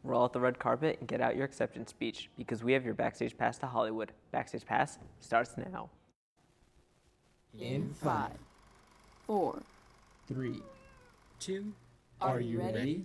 Roll out the red carpet and get out your acceptance speech because we have your Backstage Pass to Hollywood. Backstage Pass starts now. In 5, 4, 3, 2, are you ready?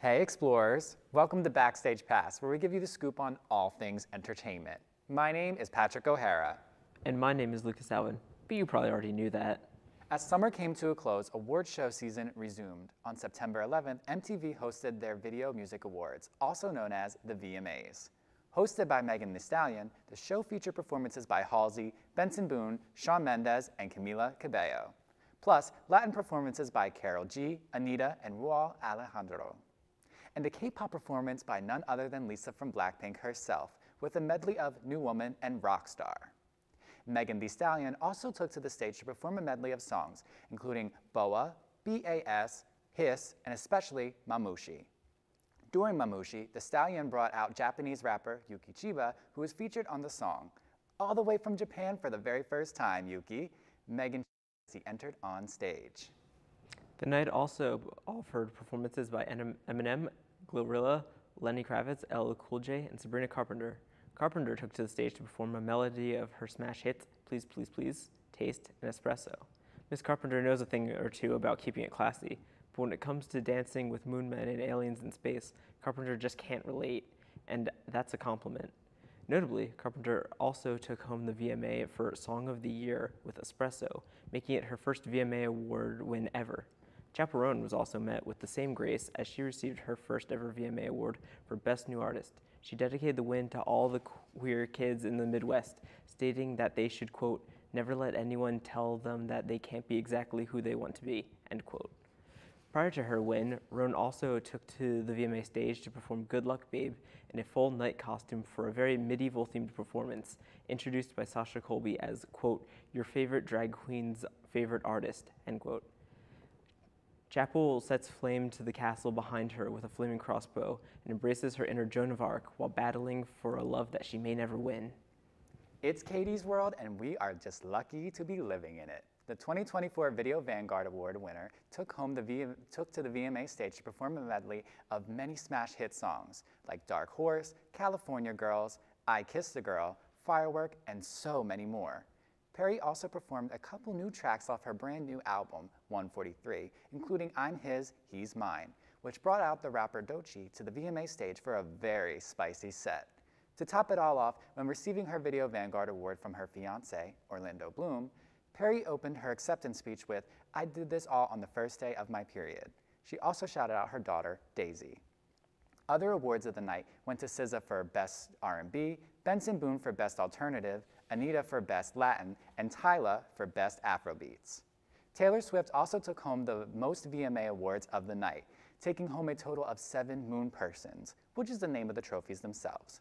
Hey Explorers, welcome to Backstage Pass, where we give you the scoop on all things entertainment. My name is Patrick O'Hara. And my name is Lucas Alvin, but you probably already knew that. As summer came to a close, award show season resumed. On September 11th, MTV hosted their Video Music Awards, also known as the VMAs. Hosted by Megan Thee Stallion, the show featured performances by Halsey, Benson Boone, Shawn Mendes, and Camila Cabello. Plus, Latin performances by Karol G, Anita, and Raúl Alejandro. And a K-pop performance by none other than Lisa from Blackpink herself, with a medley of New Woman and Rockstar. Megan Thee Stallion also took to the stage to perform a medley of songs, including BoA, BAS, Hiss, and especially Mamushi. During Mamushi, the Stallion brought out Japanese rapper Yuki Chiba, who was featured on the song. All the way from Japan for the very first time, Yuki, Megan entered on stage. The night also offered performances by Eminem, Glorilla, Lenny Kravitz, LL Cool J, and Sabrina Carpenter. Carpenter took to the stage to perform a melody of her smash hits, Please, Please, Please, Taste, and Espresso. Miss Carpenter knows a thing or two about keeping it classy, but when it comes to dancing with moon men and aliens in space, Carpenter just can't relate, and that's a compliment. Notably, Carpenter also took home the VMA for Song of the Year with Espresso, making it her first VMA award win ever. Chaperone was also met with the same grace as she received her first ever VMA award for Best New Artist. She dedicated the win to all the queer kids in the Midwest, stating that they should, quote, never let anyone tell them that they can't be exactly who they want to be, end quote. Prior to her win, Roan also took to the VMA stage to perform Good Luck Babe in a full night costume for a very medieval themed performance, introduced by Sasha Colby as, quote, your favorite drag queen's favorite artist, end quote. Chapel sets flame to the castle behind her with a flaming crossbow and embraces her inner Joan of Arc while battling for a love that she may never win. It's Katie's world, and we are just lucky to be living in it. The 2024 Video Vanguard Award winner took to the VMA stage to perform a medley of many smash hit songs like Dark Horse, California Girls, I Kissed a Girl, Firework, and so many more. Perry also performed a couple new tracks off her brand new album, 143, including I'm His, He's Mine, which brought out the rapper Doechii to the VMA stage for a very spicy set. To top it all off, when receiving her Video Vanguard Award from her fiancé, Orlando Bloom, Perry opened her acceptance speech with, I did this all on the first day of my period. She also shouted out her daughter, Daisy. Other awards of the night went to SZA for Best R&B, Benson Boone for Best Alternative, Anita for Best Latin, and Tyla for Best Afrobeats. Taylor Swift also took home the most VMA awards of the night, taking home a total of 7 Moon Persons, which is the name of the trophies themselves.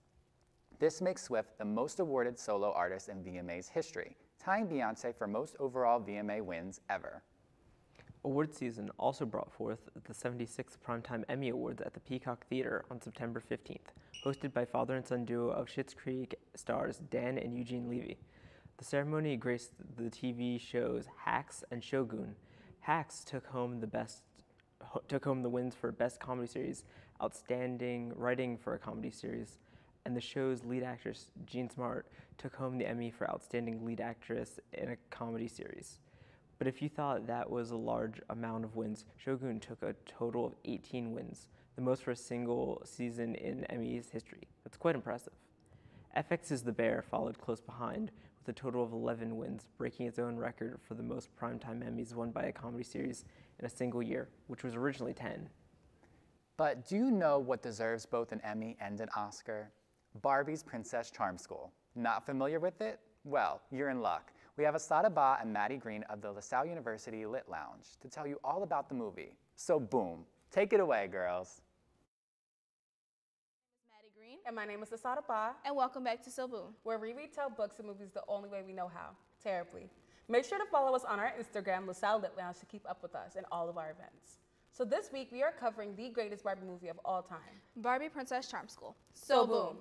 This makes Swift the most awarded solo artist in VMA's history, tying Beyoncé for most overall VMA wins ever. Award season also brought forth the 76th Primetime Emmy Awards at the Peacock Theater on September 15th, hosted by father and son duo of Schitt's Creek stars Dan and Eugene Levy. The ceremony graced the TV shows Hacks and Shogun. Hacks took home the wins for Best Comedy Series, Outstanding Writing for a Comedy Series, and the show's lead actress, Jean Smart, took home the Emmy for Outstanding Lead Actress in a Comedy Series. But if you thought that was a large amount of wins, Shogun took a total of 18 wins, the most for a single season in Emmy's history. That's quite impressive. FX's The Bear followed close behind with a total of 11 wins, breaking its own record for the most primetime Emmys won by a comedy series in a single year, which was originally 10. But do you know what deserves both an Emmy and an Oscar? Barbie's Princess Charm School. Not familiar with it? Well, you're in luck. We have Asada Ba and Maddie Green of the LaSalle University Lit Lounge to tell you all about the movie. So boom, take it away, girls. Maddie Green. And my name is Asada Ba, And welcome back to So Boom. where we retell books and movies the only way we know how, terribly. Make sure to follow us on our Instagram, LaSalle Lit Lounge, to keep up with us and all of our events. So this week, we are covering the greatest Barbie movie of all time. Barbie Princess Charm School. So boom.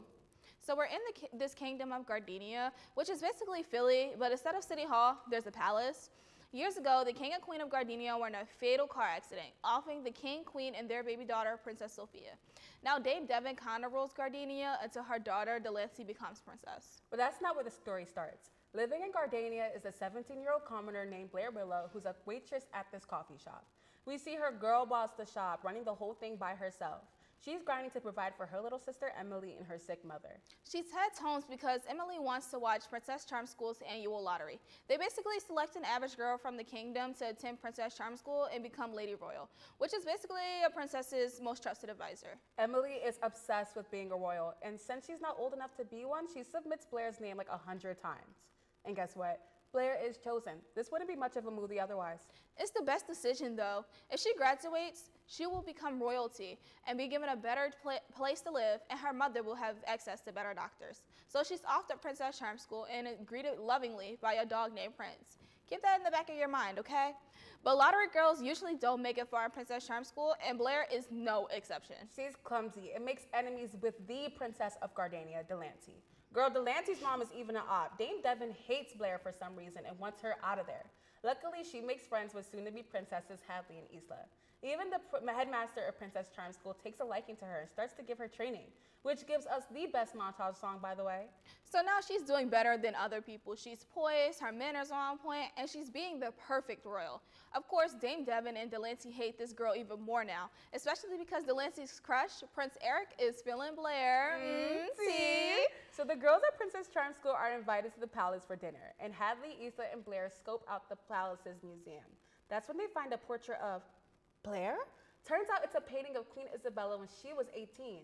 So we're in this kingdom of Gardenia, which is basically Philly, but instead of City Hall, there's a palace. Years ago, the king and queen of Gardenia were in a fatal car accident, offing the king, queen, and their baby daughter, Princess Sophia. Now, Dame Devon kind of rules Gardenia until her daughter, Delancey, becomes princess. But that's not where the story starts. Living in Gardenia is a 17-year-old commoner named Blair Willow, who's a waitress at this coffee shop. We see her girl boss the shop, running the whole thing by herself. She's grinding to provide for her little sister Emily and her sick mother. She heads home because Emily wants to watch Princess Charm School's annual lottery. They basically select an average girl from the kingdom to attend Princess Charm School and become Lady Royal, which is basically a princess's most trusted advisor. Emily is obsessed with being a royal, and since she's not old enough to be one, she submits Blair's name like 100 times. And guess what? Blair is chosen. This wouldn't be much of a movie otherwise. It's the best decision, though. If she graduates, she will become royalty and be given a better place to live, and her mother will have access to better doctors. So she's off to Princess Charm School and greeted lovingly by a dog named Prince. Keep that in the back of your mind, okay? But lottery girls usually don't make it far in Princess Charm School, and Blair is no exception. She's clumsy and makes enemies with the princess of Gardenia, Delancey. Girl, Delancey's mom is even an op. Dame Devon hates Blair for some reason and wants her out of there. Luckily, she makes friends with soon-to-be princesses Hadley and Isla. Even the headmaster of Princess Charm School takes a liking to her and starts to give her training, which gives us the best montage song, by the way. So now she's doing better than other people. She's poised, her manners are on point, and she's being the perfect royal. Of course, Dame Devon and Delancey hate this girl even more now, especially because Delancey's crush, Prince Eric, is feeling Blair. See? So the girls at Princess Charm School are invited to the palace for dinner, and Hadley, Isla, and Blair scope out the palace's museum. That's when they find a portrait of Blair? Turns out it's a painting of Queen Isabella when she was 18.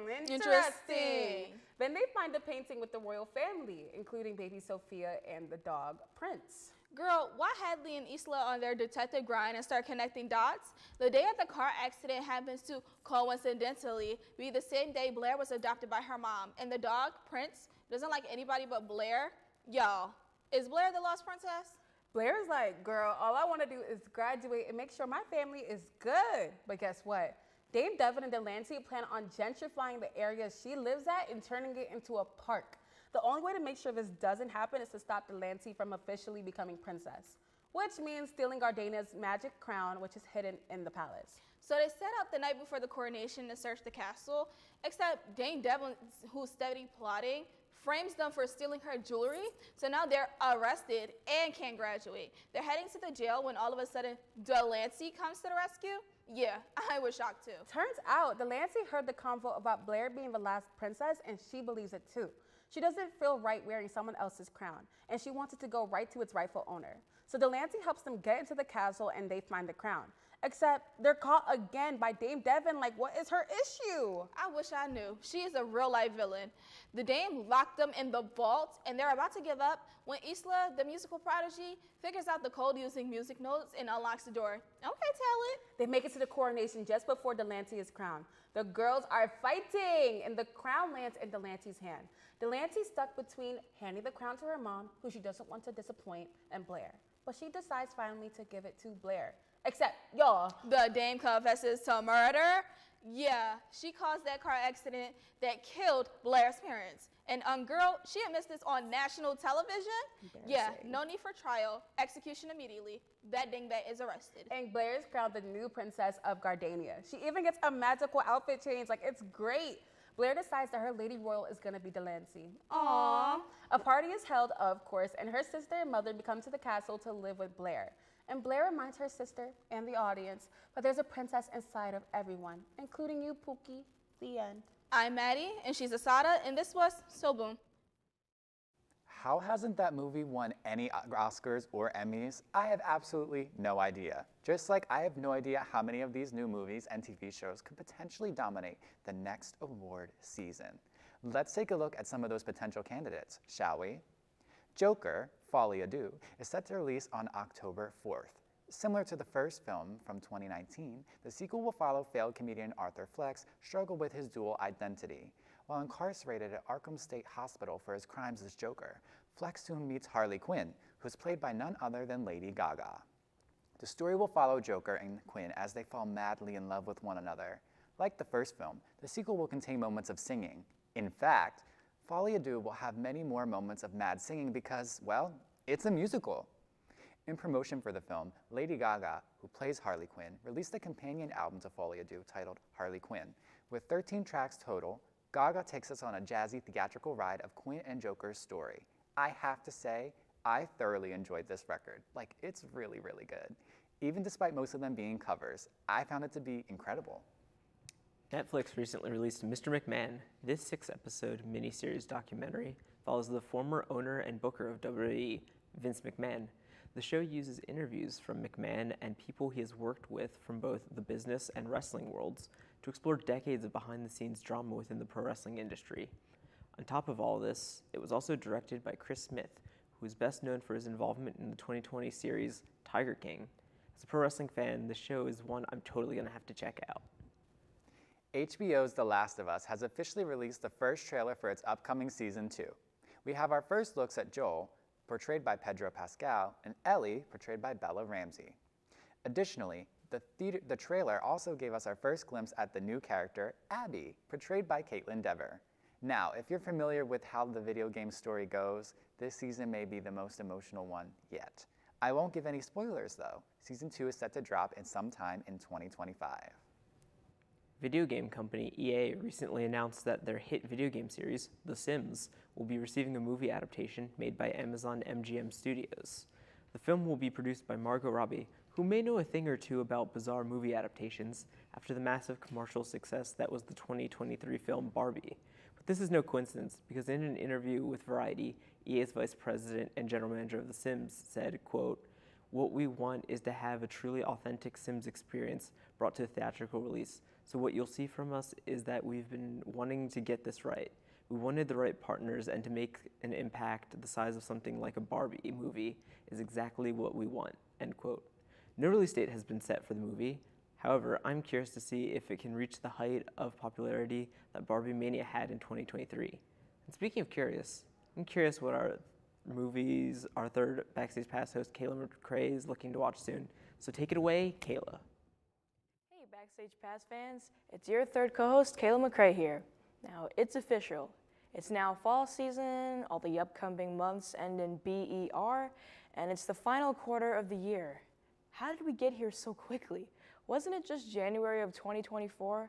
Interesting. Then they find a painting with the royal family, including baby Sophia and the dog Prince. Girl, why Hadley and Isla on their detective grind and start connecting dots? The day of the car accident happens to coincidentally be the same day Blair was adopted by her mom, and the dog, Prince, doesn't like anybody but Blair. Y'all, is Blair the lost princess? Blair's like, girl, all I want to do is graduate and make sure my family is good. But guess what? Dame Devon and Delancey plan on gentrifying the area she lives at and turning it into a park. The only way to make sure this doesn't happen is to stop Delancey from officially becoming princess, which means stealing Gardenia's magic crown, which is hidden in the palace. So they set up the night before the coronation to search the castle, except Dame Devon, who's steady plotting, frames them for stealing her jewelry. So now they're arrested and can't graduate. They're heading to the jail when all of a sudden Delancey comes to the rescue. Yeah, I was shocked too. Turns out Delancey heard the convo about Blair being the last princess, and she believes it too. She doesn't feel right wearing someone else's crown, and she wants it to go right to its rightful owner. So Delancey helps them get into the castle and they find the crown. Except they're caught again by Dame Devon. Like, what is her issue? I wish I knew. She is a real life villain. The dame locked them in the vault and they're about to give up when Isla, the musical prodigy, figures out the code using music notes and unlocks the door. Okay, tell it. They make it to the coronation just before Delancey is crowned. The girls are fighting and the crown lands in Delancey's hand. Delancey's stuck between handing the crown to her mom, who she doesn't want to disappoint, and Blair. But she decides finally to give it to Blair. Except, y'all, the dame confesses to murder. Yeah, she caused that car accident that killed Blair's parents. And girl, she admits this on national television. Yeah, no need for trial. Execution immediately. That dingbat is arrested. And Blair is crowned the new princess of Gardenia. She even gets a magical outfit change. Like, it's great. Blair decides that her lady royal is going to be Delancey. Aww. A party is held, of course, and her sister and mother come to the castle to live with Blair. And Blair reminds her sister and the audience that there's a princess inside of everyone, including you, Pookie. The end. I'm Maddie, and she's Asada, and this was So Boom. How hasn't that movie won any Oscars or Emmys? I have absolutely no idea. Just like I have no idea how many of these new movies and TV shows could potentially dominate the next award season. Let's take a look at some of those potential candidates, shall we? Joker, Folie à Deux, is set to release on October 4th. Similar to the first film from 2019, the sequel will follow failed comedian Arthur Fleck's struggle with his dual identity. While incarcerated at Arkham State Hospital for his crimes as Joker, Fleck soon meets Harley Quinn, who's played by none other than Lady Gaga. The story will follow Joker and Quinn as they fall madly in love with one another. Like the first film, the sequel will contain moments of singing. In fact, Folie à Deux will have many more moments of mad singing because, well, it's a musical. In promotion for the film, Lady Gaga, who plays Harley Quinn, released a companion album to Folie à Deux titled Harley Quinn. With 13 tracks total, Gaga takes us on a jazzy theatrical ride of Quinn and Joker's story. I have to say, I thoroughly enjoyed this record. Like, it's really, really good. Even despite most of them being covers, I found it to be incredible. Netflix recently released Mr. McMahon. This 6-episode miniseries documentary follows the former owner and booker of WWE, Vince McMahon. The show uses interviews from McMahon and people he has worked with from both the business and wrestling worlds to explore decades of behind-the-scenes drama within the pro wrestling industry. On top of all this, it was also directed by Chris Smith, who is best known for his involvement in the 2020 series Tiger King. As a pro wrestling fan, the show is one I'm totally going to have to check out. HBO's The Last of Us has officially released the first trailer for its upcoming season 2. We have our first looks at Joel, portrayed by Pedro Pascal, and Ellie, portrayed by Bella Ramsey. Additionally, the trailer also gave us our first glimpse at the new character, Abby, portrayed by Caitlin Dever. Now, if you're familiar with how the video game story goes, this season may be the most emotional one yet. I won't give any spoilers though. Season 2 is set to drop in sometime in 2025. Video game company EA recently announced that their hit video game series, The Sims, will be receiving a movie adaptation made by Amazon MGM Studios. The film will be produced by Margot Robbie, who may know a thing or two about bizarre movie adaptations after the massive commercial success that was the 2023 film Barbie. But this is no coincidence, because in an interview with Variety, EA's vice president and general manager of The Sims said, quote, "What we want is to have a truly authentic Sims experience brought to a theatrical release. So what you'll see from us is that we've been wanting to get this right. We wanted the right partners, and to make an impact the size of something like a Barbie movie is exactly what we want," end quote. No release date has been set for the movie. However, I'm curious to see if it can reach the height of popularity that Barbie Mania had in 2023. And speaking of curious, I'm curious what our third Backstage Pass host, Kayla McCrae, is looking to watch soon. So take it away, Kayla. Hey Backstage Pass fans, it's your third co-host, Kayla McCrae here. Now, it's official. It's now fall season, all the upcoming months end in BER, and it's the final quarter of the year. How did we get here so quickly? Wasn't it just January of 2024?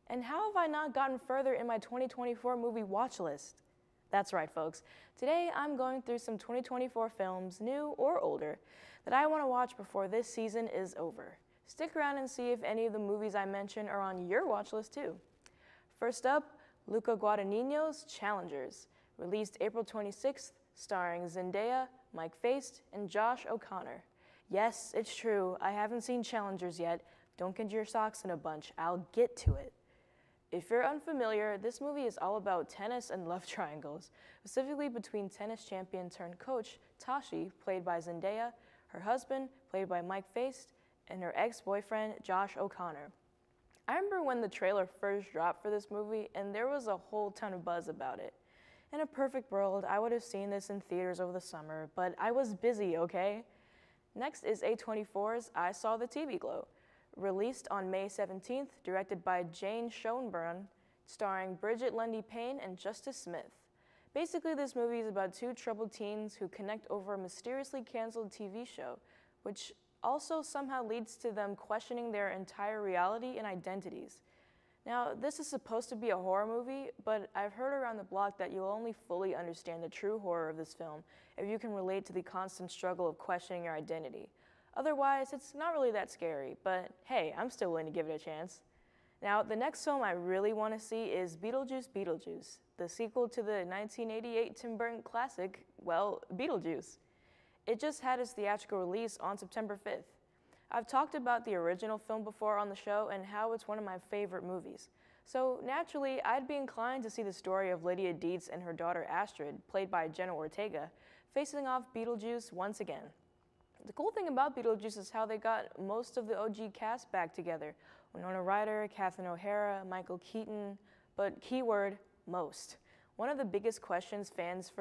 And how have I not gotten further in my 2024 movie watch list? That's right, folks. Today, I'm going through some 2024 films, new or older, that I want to watch before this season is over. Stick around and see if any of the movies I mention are on your watch list too. First up, Luca Guadagnino's Challengers, released April 26th, starring Zendaya, Mike Faist, and Josh O'Connor. Yes, it's true, I haven't seen Challengers yet. Don't get your socks in a bunch, I'll get to it. If you're unfamiliar, this movie is all about tennis and love triangles, specifically between tennis champion turned coach Tashi, played by Zendaya, her husband, played by Mike Faist, and her ex-boyfriend Josh O'Connor. I remember when the trailer first dropped for this movie, and there was a whole ton of buzz about it. In a perfect world, I would have seen this in theaters over the summer, but I was busy, okay? Next is A24's I Saw the TV Glow, released on May 17th, directed by Jane Schoenbrunn, starring Bridget Lundy Payne and Justice Smith. Basically, this movie is about two troubled teens who connect over a mysteriously canceled TV show, which also somehow leads to them questioning their entire reality and identities. Now, this is supposed to be a horror movie, but I've heard around the block that you'll only fully understand the true horror of this film if you can relate to the constant struggle of questioning your identity. Otherwise, it's not really that scary, but hey, I'm still willing to give it a chance. Now, the next film I really want to see is Beetlejuice Beetlejuice, the sequel to the 1988 Tim Burton classic, well, Beetlejuice. It just had its theatrical release on September 5th. I've talked about the original film before on the show and how it's one of my favorite movies. So naturally, I'd be inclined to see the story of Lydia Dietz and her daughter Astrid, played by Jenna Ortega, facing off Beetlejuice once again. The cool thing about Beetlejuice is how they got most of the OG cast back together. Winona Ryder, Catherine O'Hara, Michael Keaton, but keyword, most. One of the biggest questions fans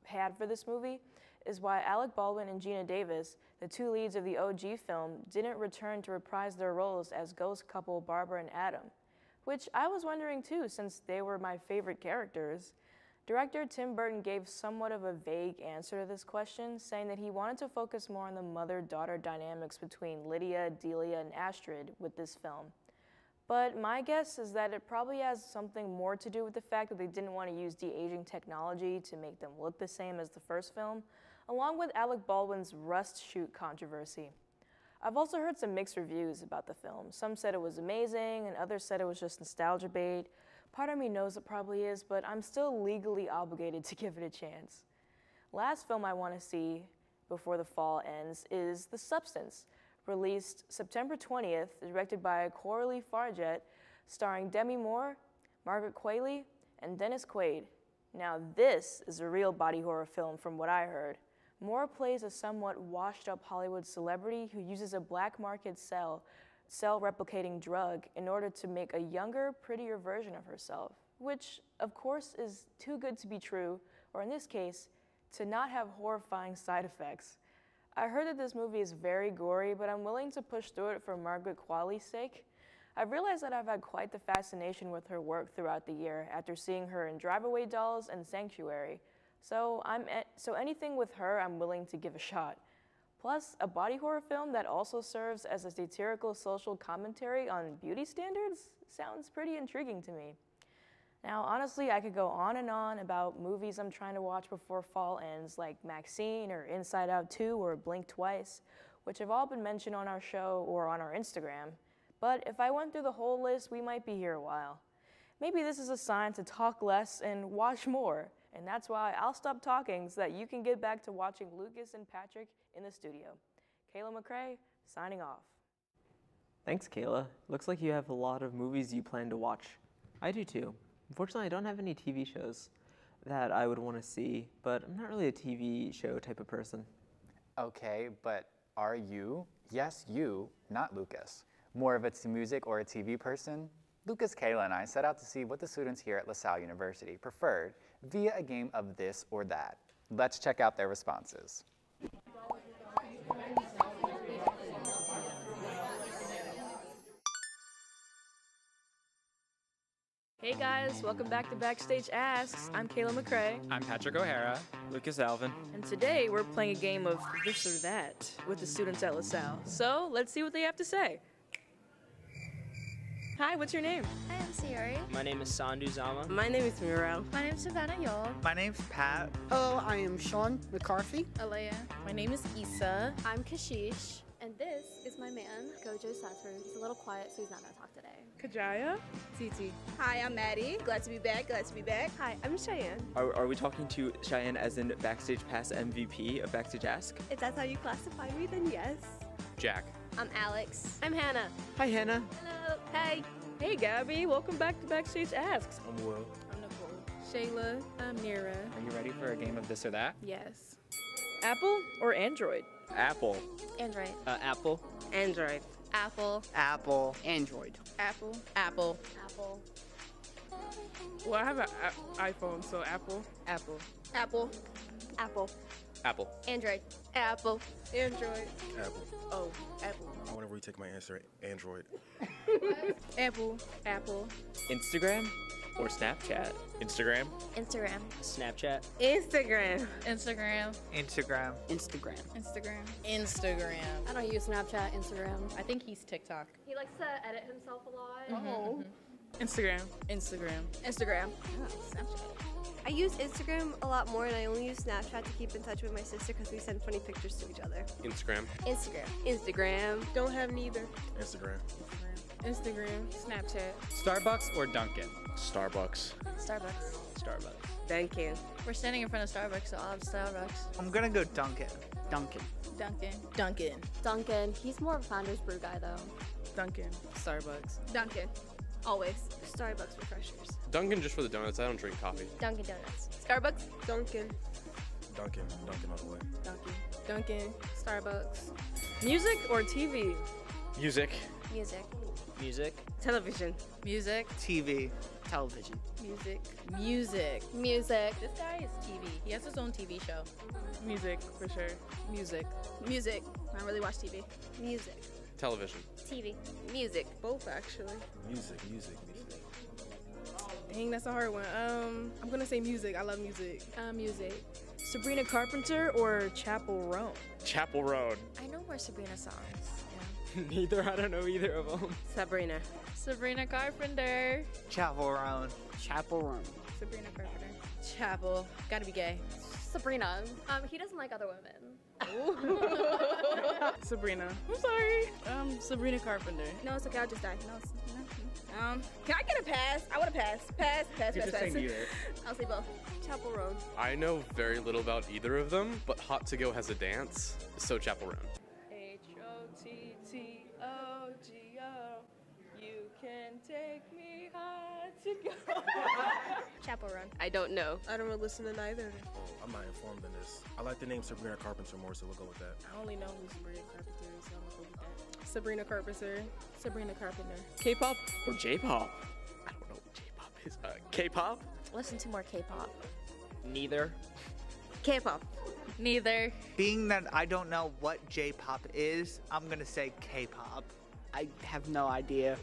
had for this movie is why Alec Baldwin and Geena Davis, the two leads of the OG film, didn't return to reprise their roles as ghost couple Barbara and Adam, which I was wondering too, since they were my favorite characters. Director Tim Burton gave somewhat of a vague answer to this question, saying that he wanted to focus more on the mother-daughter dynamics between Lydia, Delia, and Astrid with this film. But my guess is that it probably has something more to do with the fact that they didn't want to use de-aging technology to make them look the same as the first film, along with Alec Baldwin's rust shoot controversy. I've also heard some mixed reviews about the film. Some said it was amazing, and others said it was just nostalgia bait. Part of me knows it probably is, but I'm still legally obligated to give it a chance. Last film I want to see before the fall ends is The Substance, released September 20th, directed by Coralie Farget, starring Demi Moore, Margaret Qualley, and Dennis Quaid. Now this is a real body horror film from what I heard. Moore plays a somewhat washed-up Hollywood celebrity who uses a black market cell-replicating drug in order to make a younger, prettier version of herself, which, of course, is too good to be true, or in this case, to not have horrifying side effects. I heard that this movie is very gory, but I'm willing to push through it for Margaret Qualley's sake. I've realized that I've had quite the fascination with her work throughout the year after seeing her in Drive Away Dolls and Sanctuary. So anything with her, I'm willing to give a shot. Plus, a body horror film that also serves as a satirical social commentary on beauty standards sounds pretty intriguing to me. Now, honestly, I could go on and on about movies I'm trying to watch before fall ends, like Maxine or Inside Out 2 or Blink Twice, which have all been mentioned on our show or on our Instagram. But if I went through the whole list, we might be here a while. Maybe this is a sign to talk less and watch more. And that's why I'll stop talking so that you can get back to watching Lucas and Patrick in the studio. Kayla McCrae, signing off. Thanks, Kayla. Looks like you have a lot of movies you plan to watch. I do too. Unfortunately, I don't have any TV shows that I would want to see, but I'm not really a TV show type of person. Okay, but are you, yes you, not Lucas, more of a music or a TV person? Lucas, Kayla, and I set out to see what the students here at LaSalle University preferred via a game of this or that. Let's check out their responses. Hey guys, welcome back to Backstage Asks. I'm Kayla McCrae. I'm Patrick O'Hara. Lucas Alvin. And today we're playing a game of this or that with the students at LaSalle. So let's see what they have to say. Hi, what's your name? Hi, I'm Sayori. My name is Sandu Zama. My name is Muriel. My name's Savannah Yol. My name's Pat. Hello, I am Sean McCarthy. Alea. My name is Issa. I'm Kashish. And this is my man, Gojo Sasser. He's a little quiet, so he's not going to talk today. Kajaya. Titi. Hi, I'm Maddie. Glad to be back. Hi, I'm Cheyenne. Are we talking to Cheyenne as in Backstage Pass MVP of Backstage Asks? If that's how you classify me, then yes. Jack. I'm Alex. I'm Hannah. Hi, Hannah. Hello. Hey. Hey Gabby, welcome back to Backstage Asks. I'm Will. I'm Nicole. Shayla. I'm Nira. Are you ready for a game of this or that? Yes. Apple or Android? Apple. Android. Apple. Android. Apple. Apple. Android. Apple. Apple. Apple. Well, I have an iPhone, so Apple. Apple. Apple. Apple. Apple. Android. Apple. Android. Apple. Oh, Apple. I want to retake my answer. Android. Apple. Apple. Instagram or Snapchat? Instagram. Instagram. Snapchat. Instagram. Instagram. Instagram. Instagram. Instagram. Instagram. I don't use Snapchat, Instagram. I think he's TikTok. He likes to edit himself a lot. Oh. Instagram. Instagram. Instagram. I use Instagram a lot more, and I only use Snapchat to keep in touch with my sister because we send funny pictures to each other. Instagram. Instagram. Instagram. Don't have neither. Instagram. Instagram. Snapchat. Starbucks or Dunkin'? Starbucks. Starbucks. Starbucks. Dunkin'. We're standing in front of Starbucks, so I'll have Starbucks. I'm gonna go Dunkin'. Dunkin'. Dunkin'. Dunkin'. Dunkin'. He's more of a Founder's Brew guy, though. Dunkin'. Starbucks. Dunkin'. Always. Starbucks refreshers. Dunkin' just for the donuts. I don't drink coffee. Dunkin' Donuts. Starbucks. Dunkin'. Dunkin' all the way. Dunkin'. Dunkin'. Starbucks. Music or TV? Music. Music. Music. Television. Music. TV. Television. Music. Music. Music. This guy is TV. He has his own TV show. Music, for sure. Music. Music. I don't really watch TV. Music. Television. TV. Music. Both, actually. Music. Dang, that's a hard one. I'm gonna say music. I love music. Music. Sabrina Carpenter or Chapel Roan? Chapel Road. I know more Sabrina songs. Neither. I don't know either of them. Sabrina. Sabrina Carpenter. Chapel Roan. Chapel Run. Sabrina Carpenter. Chapel. Gotta be gay. Sabrina. He doesn't like other women. Sabrina. I'm sorry. Sabrina Carpenter. No, it's okay. I'll just die. Can I get a pass? I want to pass. Pass. You're just saying neither. I'll say both. Chapel Road. I know very little about either of them, but Hot to Go has a dance, so Chapel Roan. H-O-T-T-O-G-O. You can take me high to go. Chapel Run. I don't know. I don't listen to neither. I'm not informed in this. I like the name Sabrina Carpenter more, so we'll go with that. I only know who Sabrina Carpenter is, so I'm gonna go with that. Sabrina Carpenter. Sabrina Carpenter. K-pop or J-pop? I don't know what J-pop is. K-pop? Listen to more K-pop. Neither. K-pop. Neither. Being that I don't know what J-pop is, I'm gonna say K-pop. I have no idea.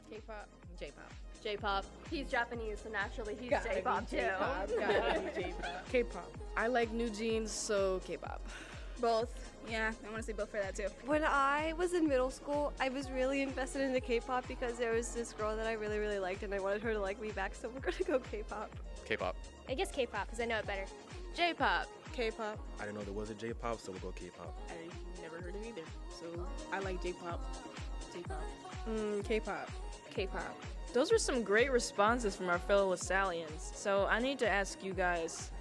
K-pop. J-pop. J-pop. He's Japanese, so naturally he's Gotta be J-pop too. Gotta be J-pop. K-pop. I like new jeans, so K-pop. Both. Yeah, I want to say both for that too. When I was in middle school, I was really invested in the K-pop because there was this girl that I really, really liked and I wanted her to like me back, so we're gonna go K-pop. K-pop. I guess K-pop, because I know it better. J-pop. K-pop. I didn't know there was a J-pop, so we'll go K-pop. I never heard it either, so I like J-pop. J-pop. K-pop. K-pop. Those are some great responses from our fellow Lasallians. So I need to ask you guys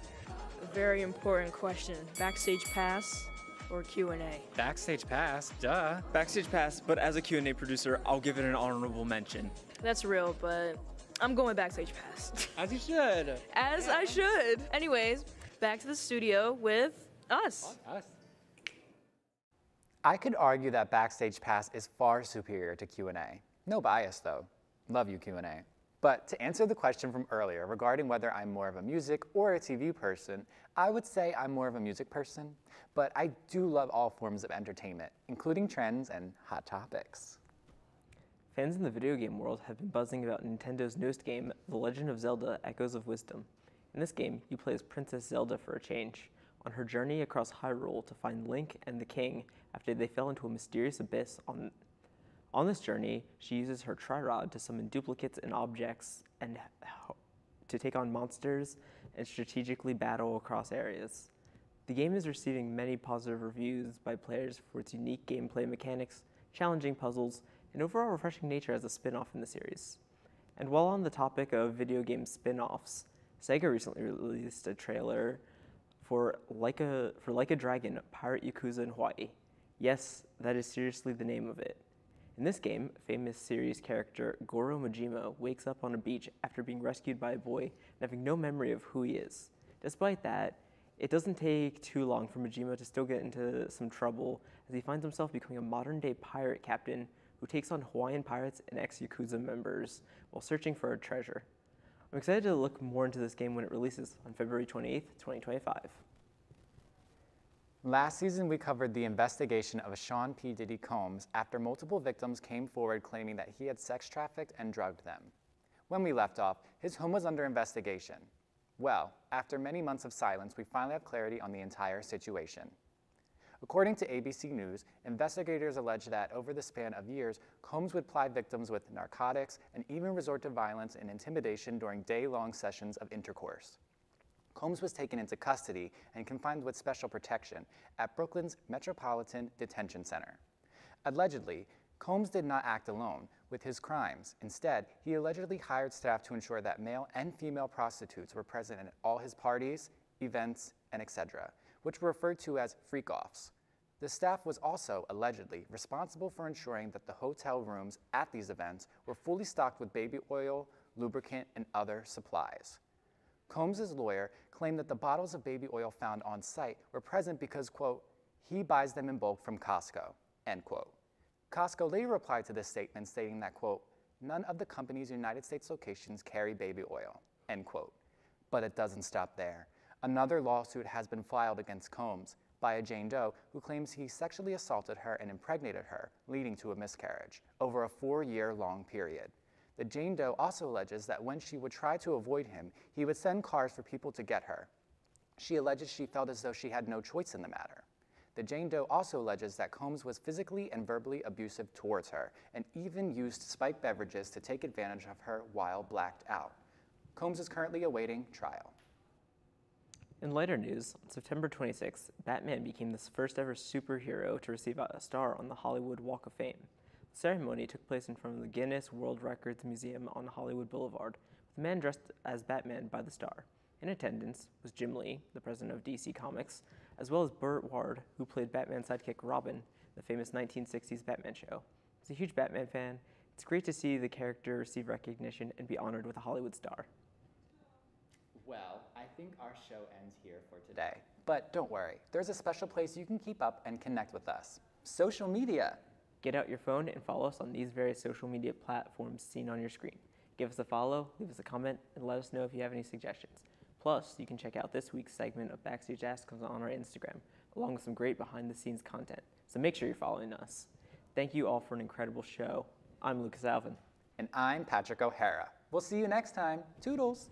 a very important question. Backstage Pass or Q&A? Backstage Pass, duh. Backstage Pass, but as a Q&A producer, I'll give it an honorable mention. That's real, but I'm going Backstage Pass. As you should. As I should. Anyways, back to the studio with us. I could argue that Backstage Pass is far superior to Q&A. No bias, though. Love you, Q&A. But to answer the question from earlier regarding whether I'm more of a music or a TV person, I would say I'm more of a music person, but I do love all forms of entertainment, including trends and hot topics. Fans in the video game world have been buzzing about Nintendo's newest game, The Legend of Zelda: Echoes of Wisdom. In this game, you play as Princess Zelda for a change, on her journey across Hyrule to find Link and the King after they fell into a mysterious abyss. On this journey, she uses her Tri-Rod to summon duplicates and objects and to take on monsters and strategically battle across areas. The game is receiving many positive reviews by players for its unique gameplay mechanics, challenging puzzles, and overall refreshing nature as a spin-off in the series. And while on the topic of video game spin-offs, Sega recently released a trailer for Like a Dragon, Pirate Yakuza in Hawaii. Yes, that is seriously the name of it. In this game, famous series character Goro Majima wakes up on a beach after being rescued by a boy and having no memory of who he is. Despite that, it doesn't take too long for Majima to still get into some trouble as he finds himself becoming a modern-day pirate captain who takes on Hawaiian pirates and ex-Yakuza members while searching for a treasure. I'm excited to look more into this game when it releases on February 28th, 2025. Last season, we covered the investigation of Sean P. Diddy Combs after multiple victims came forward claiming that he had sex trafficked and drugged them. When we left off, his home was under investigation. Well, after many months of silence, we finally have clarity on the entire situation. According to ABC News, investigators allege that over the span of years, Combs would ply victims with narcotics and even resort to violence and intimidation during day-long sessions of intercourse. Combs was taken into custody and confined with special protection at Brooklyn's Metropolitan Detention Center. Allegedly, Combs did not act alone with his crimes. Instead, he allegedly hired staff to ensure that male and female prostitutes were present at all his parties, events, and etc., which were referred to as freak-offs. The staff was also, allegedly, responsible for ensuring that the hotel rooms at these events were fully stocked with baby oil, lubricant, and other supplies. Combs' lawyer claimed that the bottles of baby oil found on site were present because, quote, he buys them in bulk from Costco, end quote. Costco later replied to this statement stating that, quote, none of the company's United States locations carry baby oil, end quote. But it doesn't stop there. Another lawsuit has been filed against Combs by a Jane Doe who claims he sexually assaulted her and impregnated her, leading to a miscarriage, over a 4-year-long period. The Jane Doe also alleges that when she would try to avoid him, he would send cars for people to get her. She alleges she felt as though she had no choice in the matter. The Jane Doe also alleges that Combs was physically and verbally abusive towards her and even used spiked beverages to take advantage of her while blacked out. Combs is currently awaiting trial. In lighter news, on September 26th, Batman became the first ever superhero to receive a star on the Hollywood Walk of Fame. The ceremony took place in front of the Guinness World Records Museum on Hollywood Boulevard, with a man dressed as Batman by the star. In attendance was Jim Lee, the president of DC Comics, as well as Burt Ward, who played Batman's sidekick Robin in the famous 1960s Batman show. As a huge Batman fan, it's great to see the character receive recognition and be honored with a Hollywood star. Well, I think our show ends here for today. But don't worry, there's a special place you can keep up and connect with us. Social media. Get out your phone and follow us on these various social media platforms seen on your screen. Give us a follow, leave us a comment, and let us know if you have any suggestions. Plus, you can check out this week's segment of Backstage Asks on our Instagram, along with some great behind-the-scenes content. So make sure you're following us. Thank you all for an incredible show. I'm Lucas Alvin. And I'm Patrick O'Hara. We'll see you next time. Toodles!